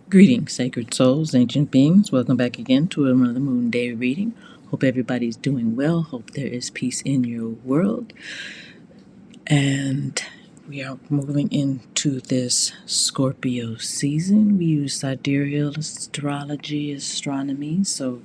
Greetings, sacred souls, ancient beings. Welcome back again to another Moonday Reading. Hope everybody's doing well. Hope there is peace in your world. And we are moving into this Scorpio season. We use sidereal astrology, astronomy, so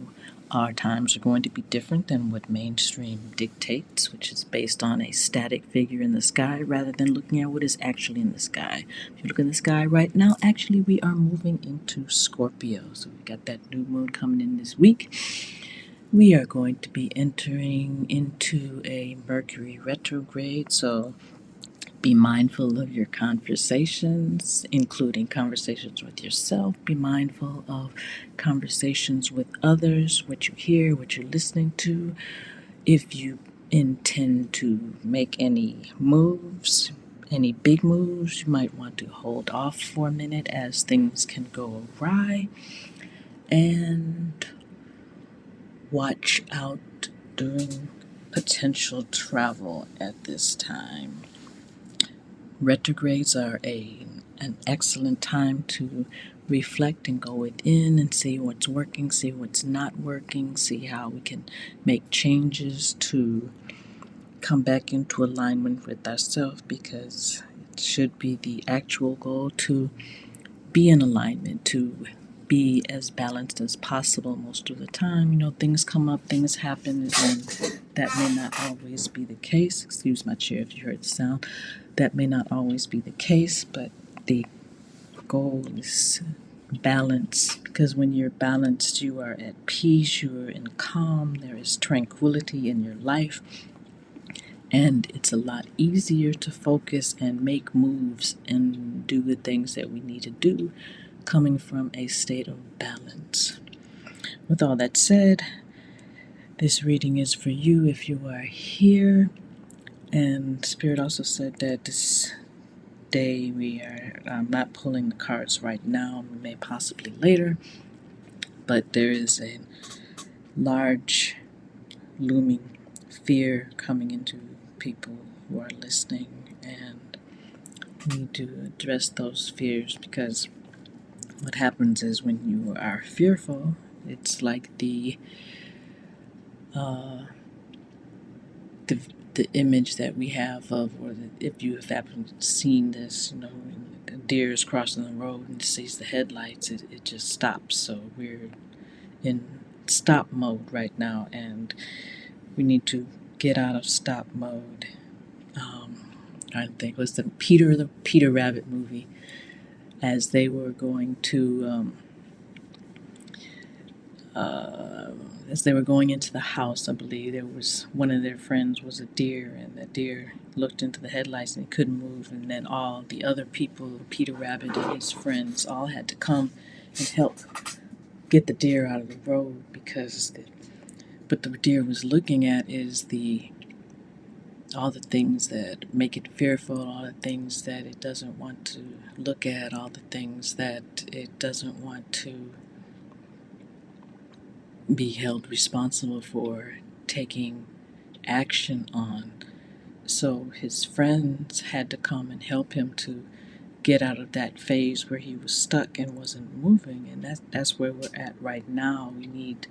our times are going to be different than what mainstream dictates, which is based on a static figure in the sky rather than looking at what is actually in the sky. If you look in the sky right now, actually we are moving into Scorpio. So we got that new moon coming in this week. We are going to be entering into a Mercury retrograde, so be mindful of your conversations, including conversations with yourself. Be mindful of conversations with others, what you hear, what you're listening to. If you intend to make any moves, any big moves, you might want to hold off for a minute as things can go awry. And watch out during potential travel at this time. Retrogrades are an excellent time to reflect and go within and see what's working, see what's not working, see how we can make changes to come back into alignment with ourselves, because it should be the actual goal to be in alignment, to be as balanced as possible most of the time. Things come up, things happen, and that may not always be the case. Excuse my chair if you heard the sound. That may not always be the case, but the goal is balance, because when you're balanced, you are at peace, you are in calm, there is tranquility in your life, and it's a lot easier to focus and make moves and do the things that we need to do coming from a state of balance. With all that said, this reading is for you if you are here. And Spirit also said that this day we are not pulling the cards right now, we may possibly later, but there is a large looming fear coming into people who are listening, and we need to address those fears, because what happens is when you are fearful, it's like the image that we have of, or if you have happened seen this, a deer is crossing the road and sees the headlights, it just stops. So we're in stop mode right now, and we need to get out of stop mode. I think it was the Peter Rabbit movie, as they were going to as they were going into the house. I believe there was one of their friends was a deer, and the deer looked into the headlights and he couldn't move, and then all the other people, Peter Rabbit and his friends, all had to come and help get the deer out of the road, because but the deer was looking at is all the things that make it fearful, all the things that it doesn't want to look at, all the things that it doesn't want to be held responsible for taking action on. So his friends had to come and help him to get out of that phase where he was stuck and wasn't moving. And that's where we're at right now. We need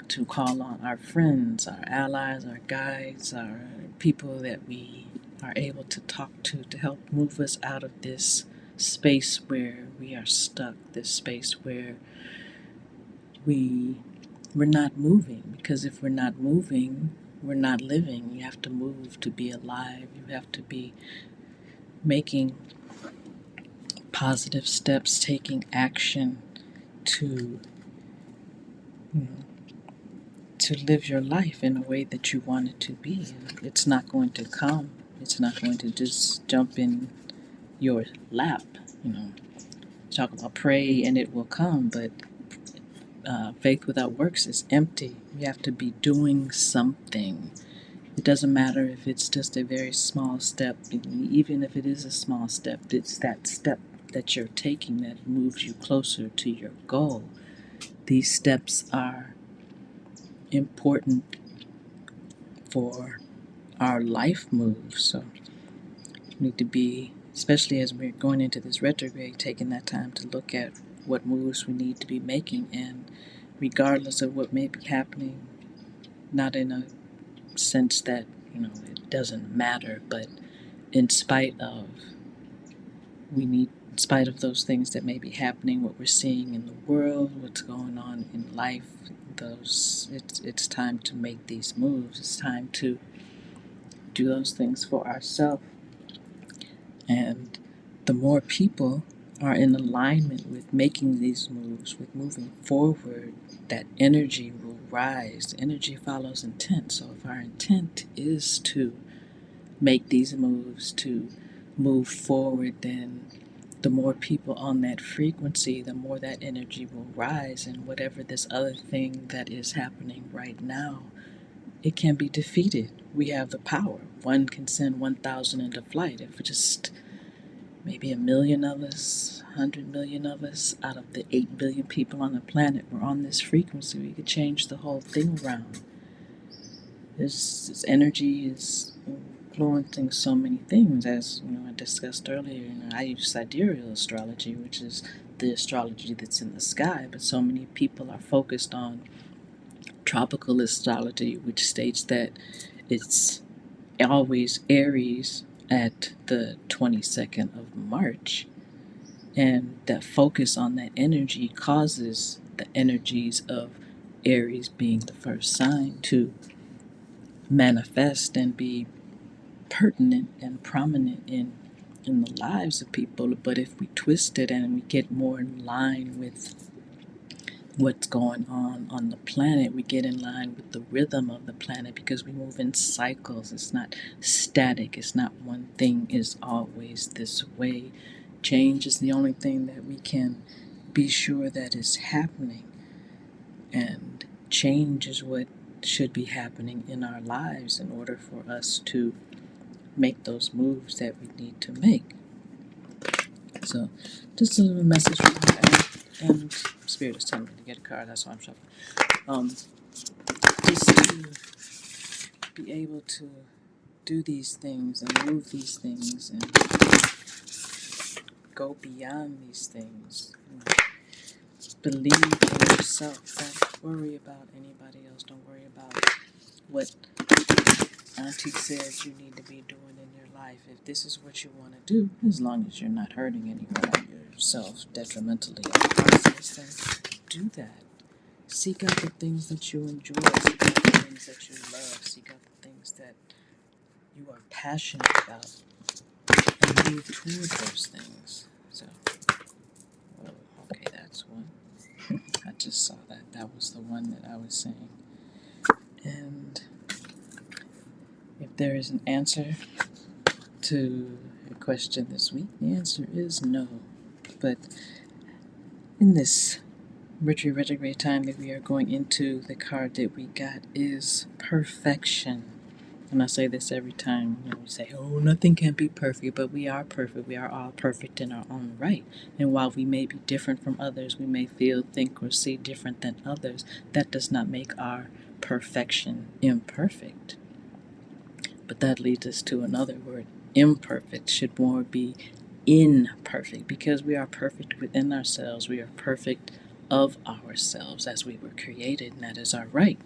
to call on our friends, our allies, our guides, our people that we are able to talk to help move us out of this space where we are stuck, this space where we're not moving. Because if we're not moving, we're not living. You have to move to be alive. You have to be making positive steps, taking action to to live your life in a way that you want it to be. It's not going to come. It's not going to just jump in your lap. Talk about pray and it will come, but faith without works is empty. You have to be doing something. It doesn't matter if it's just a very small step. Even if it is a small step, it's that step that you're taking that moves you closer to your goal. These steps are important for our life moves. So we need to be, especially as we're going into this retrograde, taking that time to look at what moves we need to be making, and regardless of what may be happening, not in a sense that, it doesn't matter, but in spite of, in spite of those things that may be happening, what we're seeing in the world, what's going on in life, it's time to make these moves. It's time to do those things for ourselves. And the more people are in alignment with making these moves, with moving forward, that energy will rise. Energy follows intent. So if our intent is to make these moves, to move forward, then the more people on that frequency, the more that energy will rise. And whatever this other thing that is happening right now, it can be defeated. We have the power. One can send 1,000 into flight. If just maybe 1 million of us, 100 million of us out of the 8 billion people on the planet were on this frequency, we could change the whole thing around. This energy is influencing so many things, as I discussed earlier. I use sidereal astrology, which is the astrology that's in the sky, but so many people are focused on tropical astrology, which states that it's always Aries at the 22nd of March, and that focus on that energy causes the energies of Aries, being the first sign, to manifest and be pertinent and prominent in the lives of people. But if we twist it and we get more in line with what's going on the planet, we get in line with the rhythm of the planet, because we move in cycles. It's not static. It's not one thing is always this way. Change is the only thing that we can be sure that is happening, and change is what should be happening in our lives in order for us to make those moves that we need to make. So, just a little message from her, and Spirit is telling me to get a card. That's why I'm shuffling. Just to be able to do these things and move these things and go beyond these things. Believe in yourself. Don't worry about anybody else. Don't worry about what Auntie says you need to be doing in your life. If this is what you want to do, as long as you're not hurting anyone or yourself detrimentally in the process, then do that. Seek out the things that you enjoy. Seek out the things that you love. Seek out the things that you are passionate about, and move toward those things. So, okay, that's one. I just saw that. That was the one that I was saying. And if there is an answer to your question this week, the answer is no. But in this Mercury retrograde time that we are going into, the card that we got is perfection. And I say this every time, we say, oh, nothing can be perfect, but we are perfect. We are all perfect in our own right. And while we may be different from others, we may feel, think, or see different than others, that does not make our perfection imperfect. But that leads us to another word. Imperfect should more be imperfect, because we are perfect within ourselves. We are perfect of ourselves as we were created, and that is our right.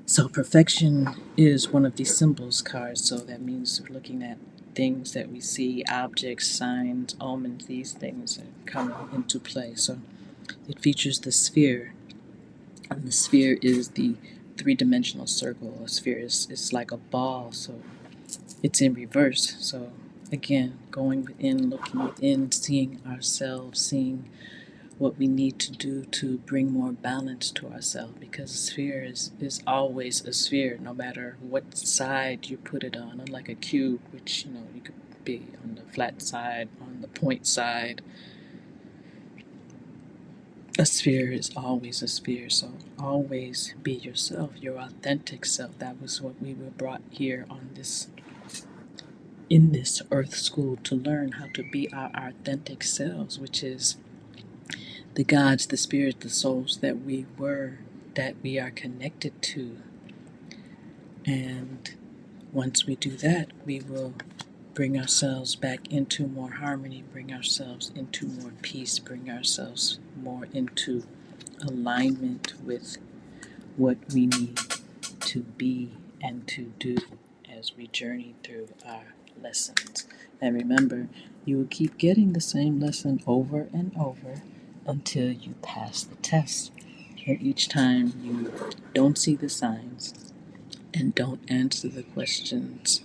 So perfection is one of these symbols cards. So that means we're looking at things that we see, objects, signs, omens, these things come into play. So it features the sphere, and the sphere is the three-dimensional circle. A sphere is like a ball, so it's in reverse. So again, going within, looking within, seeing ourselves, seeing what we need to do to bring more balance to ourselves, because a sphere is always a sphere, no matter what side you put it on. Unlike a cube, which you could be on the flat side, on the point side, a sphere is always a sphere. So always be yourself, your authentic self. That was what we were brought here on this in this earth school, to learn how to be our authentic selves, which is the gods, the spirits, the souls that we were, that we are connected to. And once we do that, we will bring ourselves back into more harmony, bring ourselves into more peace, bring ourselves more into alignment with what we need to be and to do as we journey through our lessons. And remember, you will keep getting the same lesson over and over until you pass the test. And each time you don't see the signs and don't answer the questions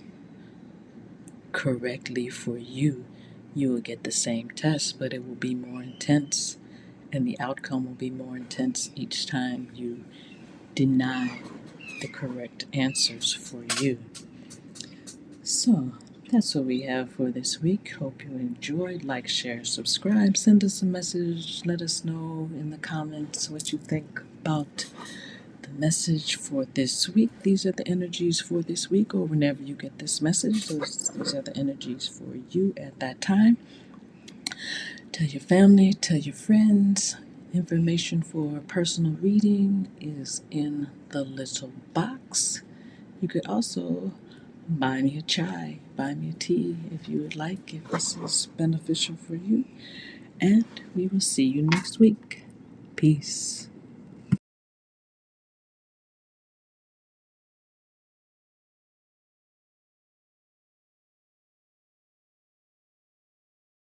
correctly for you, you will get the same test, but it will be more intense, and the outcome will be more intense each time you deny the correct answers for you. So, that's what we have for this week. Hope you enjoyed. Like, share, subscribe, send us a message. Let us know in the comments what you think about the message for this week. These are the energies for this week, or whenever you get this message, these are the energies for you at that time. Tell your family, tell your friends. Information for personal reading is in the little box. You could also buy me a chai, buy me a tea if you would like, if this is beneficial for you. And we will see you next week. Peace.